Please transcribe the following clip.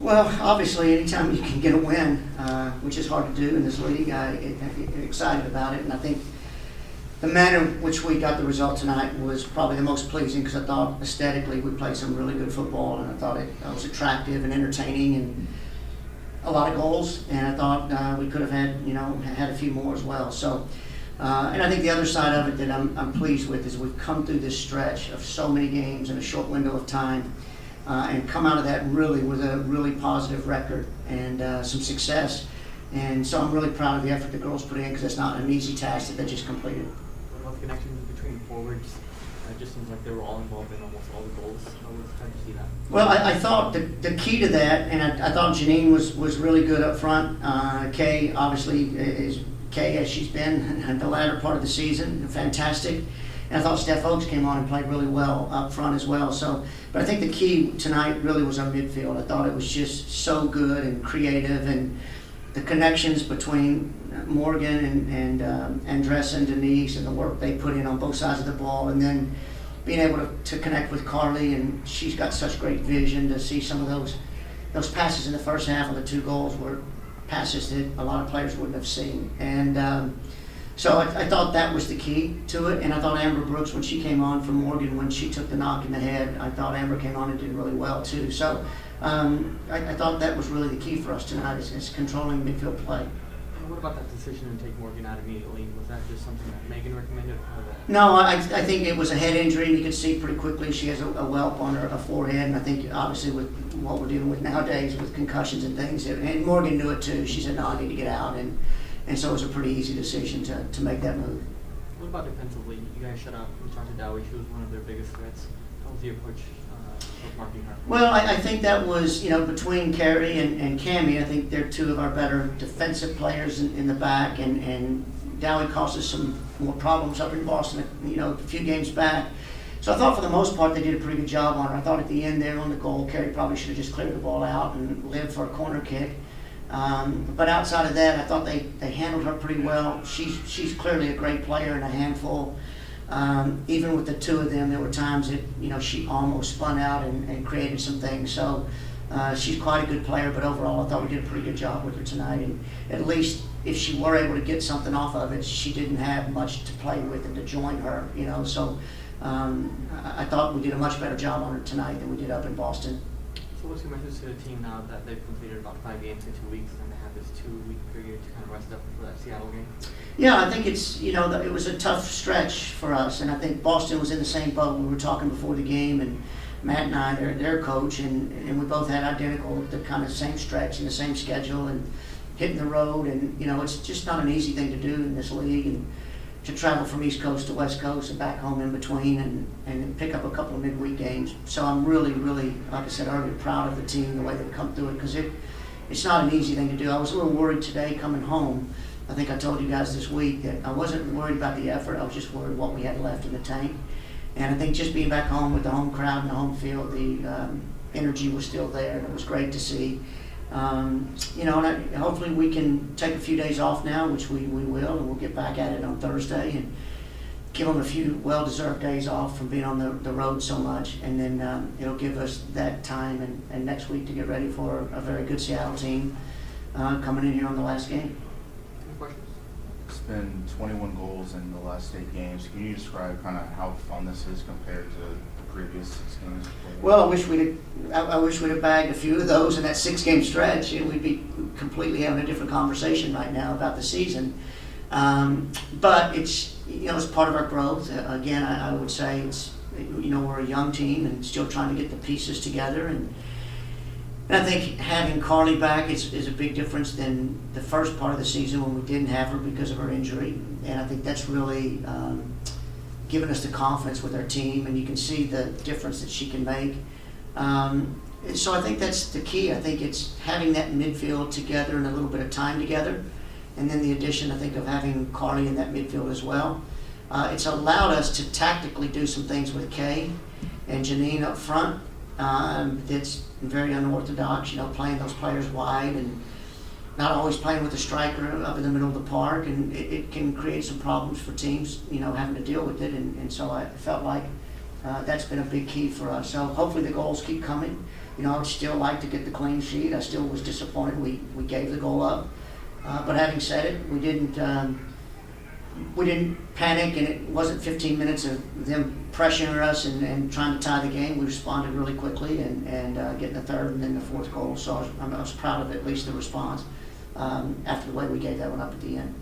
Well, obviously, anytime you can get a win, which is hard to do in this league, I'm excited about it. And I think the manner in which we got the result tonight was probably the most pleasing because I thought aesthetically we played some really good football, and I thought it was attractive and entertaining and a lot of goals. And I thought we could have had a few more as well. So, and I think the other side of it that I'm pleased with is we've come through this stretch of so many games in a short window of time. And come out of that really with a really positive record and some success. And so I'm really proud of the effort the girls put in because it's not an easy task that they just completed. What about the connections between forwards? It just seems like they were all involved in almost all the goals. How did you see that? Well, I thought the key to that, and I thought Janine was really good up front. Kay obviously is Kay as she's been in the latter part of the season, fantastic. And I thought Steph Oakes came on and played really well up front as well. So, but I think the key tonight really was our midfield. I thought it was just so good and creative, and the connections between Morgan and Andressa and Denise and the work they put in on both sides of the ball, and then being able to connect with Carly, and she's got such great vision to see some of those passes in the first half of the 2 goals were passes that a lot of players wouldn't have seen. And so I thought that was the key to it, and I thought Amber Brooks, when she came on for Morgan, when she took the knock in the head, I thought Amber came on and did really well too. So I thought that was really the key for us tonight is controlling midfield play. And what about that decision to take Morgan out immediately? Was that just something that Megan recommended? No, I think it was a head injury, and you could see pretty quickly she has a whelp on her forehead, and I think obviously with what we're dealing with nowadays with concussions and things, and Morgan knew it too. She said, no, I need to get out. And so it was a pretty easy decision to make that move. What about defensively? You guys shut out Machanta Dowie. She was one of their biggest threats. How was the approach of marking her? Well, I think that was, between Carrie and Cammie, I think they're 2 of our better defensive players in the back. And Dowie caused us some more problems up in Boston, a few games back. So I thought for the most part they did a pretty good job on her. I thought at the end there on the goal, Carrie probably should have just cleared the ball out and lived for a corner kick. But outside of that, I thought they handled her pretty well. She's clearly a great player and a handful. Even with the 2 of them, there were times that she almost spun out and created some things. So she's quite a good player. But overall, I thought we did a pretty good job with her tonight. And at least if she were able to get something off of it, she didn't have much to play with and to join her. So I thought we did a much better job on her tonight than we did up in Boston. So what's your message to the team now that they've completed about 5 games in 2 weeks and they have this 2-week period to kind of rest up for that Seattle game? Yeah, I think it's, it was a tough stretch for us, and I think Boston was in the same boat. We were talking before the game, and Matt and I, their coach, and we both had the kind of same stretch and the same schedule and hitting the road, and, it's just not an easy thing to do in this league, and to travel from East Coast to West Coast and back home in between and pick up a couple of midweek games. So I'm really, really, like I said earlier, proud of the team, the way they've come through it, because it's not an easy thing to do. I was a little worried today coming home. I think I told you guys this week that I wasn't worried about the effort. I was just worried what we had left in the tank. And I think just being back home with the home crowd and the home field, the energy was still there, and it was great to see. And hopefully we can take a few days off now, which we will, and we'll get back at it on Thursday and give them a few well-deserved days off from being on the road so much, and then it'll give us that time and next week to get ready for a very good Seattle team coming in here on the last game. Any questions? It's been 21 goals in the last 8 games. Can you describe kind of how fun this is compared to the previous 6 games? Well, I wish we'd have bagged a few of those in that 6-game stretch, and we'd be completely having a different conversation right now about the season. But it's it's part of our growth. Again, I would say it's we're a young team and still trying to get the pieces together, and I think having Carly back is a big difference than the first part of the season when we didn't have her because of her injury, and I think that's really given us the confidence with our team, and you can see the difference that she can make. So I think that's the key. I think it's having that midfield together and a little bit of time together, and then the addition, I think, of having Carly in that midfield as well. It's allowed us to tactically do some things with Kay and Janine up front. That's very unorthodox, playing those players wide and not always playing with a striker up in the middle of the park, and it can create some problems for teams, having to deal with it. And so I felt like That's been a big key for us. So hopefully the goals keep coming. You know, I would still like to get the clean sheet. I still was disappointed we gave the goal up. But having said it, we didn't panic, and it wasn't 15 minutes of them pressuring us and trying to tie the game. We responded really quickly and getting the third and then the fourth goal. So I was proud of at least the response after the way we gave that one up at the end.